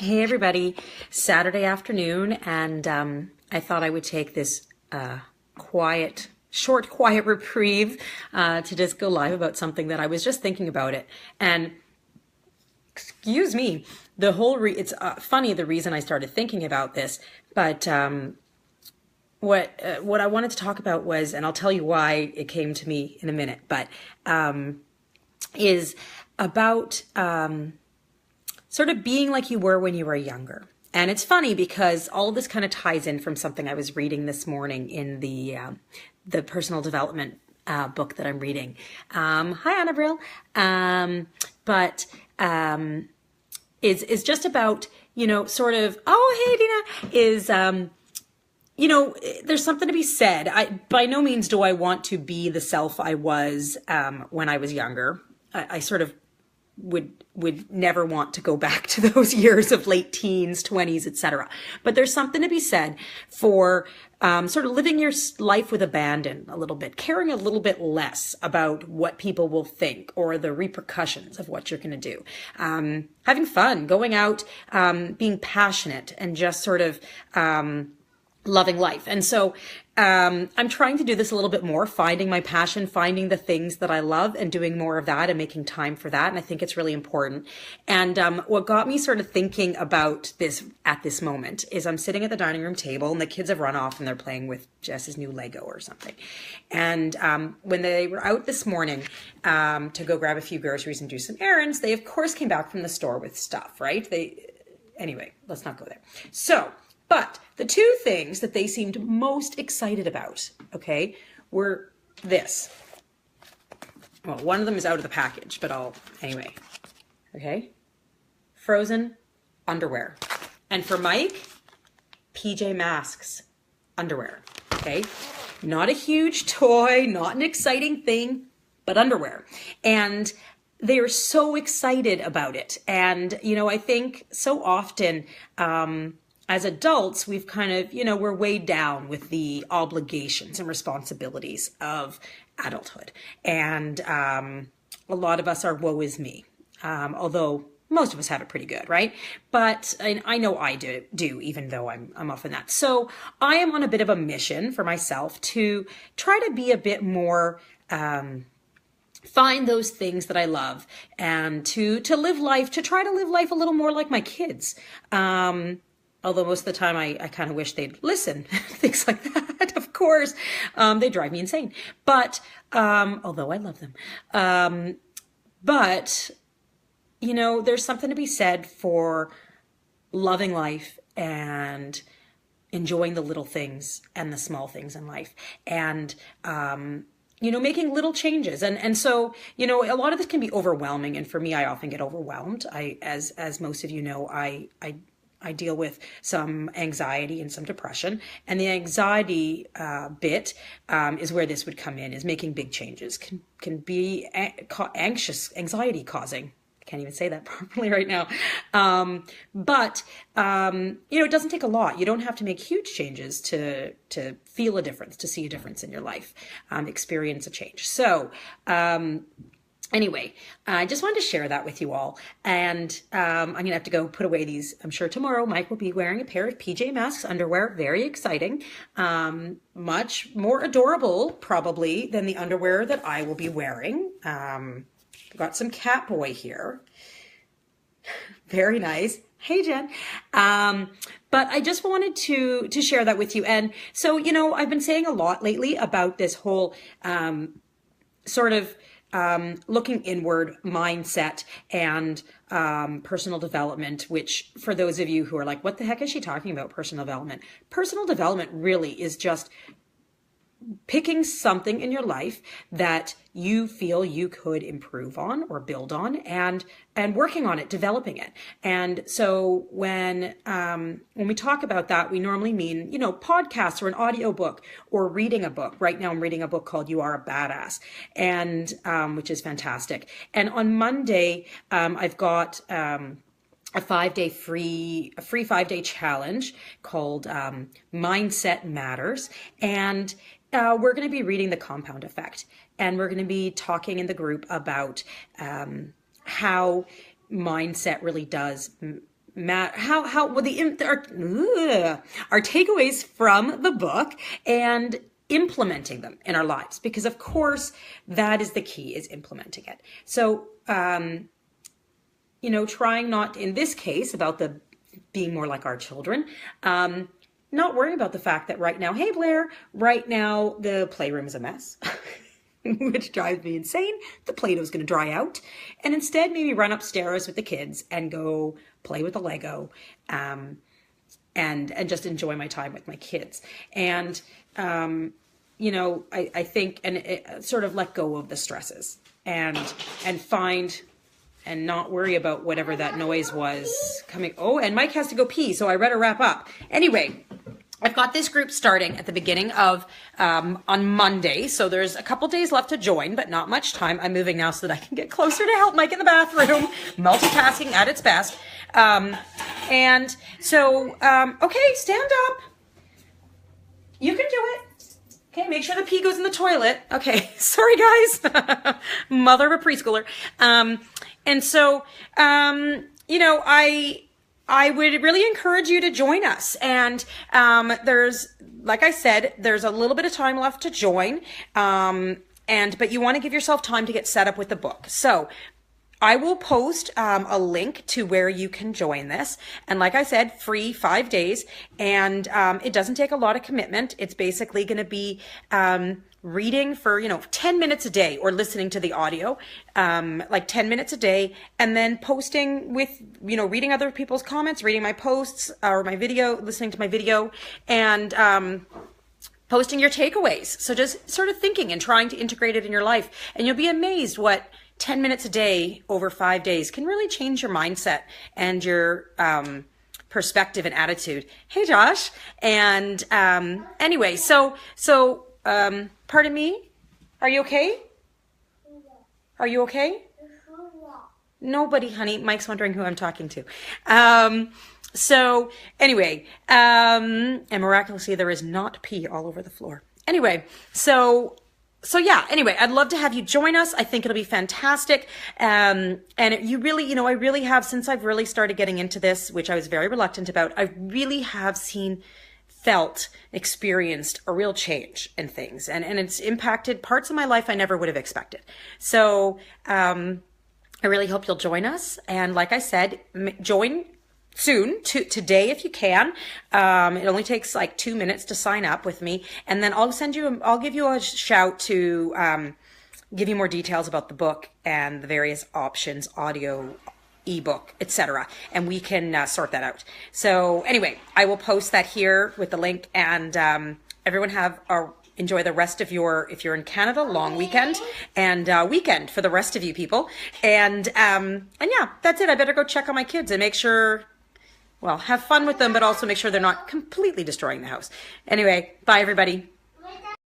Hey everybody, Saturday afternoon, and I thought I would take this quiet reprieve to just go live about something that I was just thinking about it. And excuse me, it's funny the reason I started thinking about this, but what I wanted to talk about was, and I'll tell you why it came to me in a minute, but is about sort of being like you were when you were younger. And it's funny because all of this kind of ties in from something I was reading this morning in the personal development book that I'm reading. Hi, Anna Brill. But is just about, sort of, oh, hey, Dina, there's something to be said. By no means do I want to be the self I was when I was younger. I sort of would never want to go back to those years of late teens, 20s, etc. But there's something to be said for sort of living your life with abandon a little bit, caring a little bit less about what people will think or the repercussions of what you're going to do. Having fun, going out, being passionate, and just sort of loving life. And so I'm trying to do this a little bit more, finding my passion, finding the things that I love and doing more of that and making time for that. And I think it's really important. And what got me sort of thinking about this at this moment is I'm sitting at the dining room table and the kids have run off and they're playing with Jess's new Lego or something. And when they were out this morning to go grab a few groceries and do some errands, they of course came back from the store with stuff, right? Anyway, let's not go there. But the two things that they seemed most excited about, okay, were this. Well, one of them is out of the package, but anyway, okay? Frozen underwear. And for Mike, PJ Masks underwear, okay? Not a huge toy, not an exciting thing, but underwear. And they are so excited about it. And, I think so often, as adults, we've kind of, we're weighed down with the obligations and responsibilities of adulthood. And a lot of us are woe is me, although most of us have it pretty good, right? But I know I do, even though I'm often that. So I am on a bit of a mission for myself to try to be a bit more find those things that I love and to live life, to try to live life a little more like my kids. Although most of the time I kind of wish they'd listen, things like that, of course. They drive me insane. But, although I love them. But, there's something to be said for loving life and enjoying the little things and the small things in life. And, making little changes. And so, a lot of this can be overwhelming. And for me, I often get overwhelmed. As most of you know, I deal with some anxiety and some depression. And the anxiety bit is where this would come in, is making big changes can be anxiety causing. I can't even say that properly right now. But it doesn't take a lot. You don't have to make huge changes to feel a difference, to see a difference in your life, experience a change. So, anyway, I just wanted to share that with you all. And I'm going to have to go put away these. I'm sure tomorrow Mike will be wearing a pair of PJ Masks underwear. Very exciting. Much more adorable, probably, than the underwear that I will be wearing. Got some Catboy here. Very nice. Hey, Jen. But I just wanted to share that with you. And so, I've been saying a lot lately about this whole sort of looking inward mindset and personal development, which for those of you who are like, what the heck is she talking about, personal development? Personal development really is just picking something in your life that you feel you could improve on or build on and working on it, developing it. And so when we talk about that, we normally mean, podcasts or an audiobook or reading a book. Right now I'm reading a book called You Are a Badass, and which is fantastic. And on Monday, I've got a 5-day free 5-day challenge called Mindset Matters. And we're going to be reading The Compound Effect, and we're going to be talking in the group about how mindset really does well, our takeaways from the book and implementing them in our lives, because of course that is the key, is implementing it. So, trying not, in this case, about the being more like our children, not worrying about the fact that right now, hey Blair, right now the playroom is a mess. Which drives me insane. The Play-Doh's going to dry out. And instead, maybe run upstairs with the kids and go play with the Lego, and just enjoy my time with my kids. And, I think, and sort of let go of the stresses and find and not worry about whatever that noise was coming. Oh, and Mike has to go pee, so I better wrap up. Anyway, I've got this group starting at the beginning of, on Monday. So there's a couple days left to join, but not much time. I'm moving now so that I can get closer to help Mike in the bathroom, multitasking at its best. And so, okay, stand up. You can do it. Okay, make sure the pee goes in the toilet. Okay, sorry guys. Mother of a preschooler. And so, I would really encourage you to join us. And like I said, there's a little bit of time left to join. But you want to give yourself time to get set up with the book. So I will post a link to where you can join this. And like I said, free 5 days. And it doesn't take a lot of commitment. It's basically going to be reading for, 10 minutes a day, or listening to the audio, like 10 minutes a day, and then posting with, reading other people's comments, reading my posts or my video, listening to my video, and posting your takeaways. So just sort of thinking and trying to integrate it in your life. And you'll be amazed what 10 minutes a day over 5 days can really change your mindset and your perspective and attitude. Hey, Josh. And anyway, so pardon me? Are you okay? Are you okay? Nobody, honey. Mike's wondering who I'm talking to. So anyway, and miraculously there is not pee all over the floor. Anyway, so yeah, anyway, I'd love to have you join us. I think it'll be fantastic. And you really, I really have, since I've really started getting into this, which I was very reluctant about, I really have felt, experienced a real change in things. And it's impacted parts of my life I never would have expected. So, I really hope you'll join us. And like I said, join soon, today if you can. It only takes like 2 minutes to sign up with me. And then I'll give you a shout to, give you more details about the book and the various options, audio, ebook, etc. And we can sort that out. So anyway, I will post that here with the link, and everyone enjoy the rest of if you're in Canada, long weekend, and weekend for the rest of you people. And yeah, that's it. I better go check on my kids and make sure, have fun with them, but also make sure they're not completely destroying the house. Anyway, bye everybody.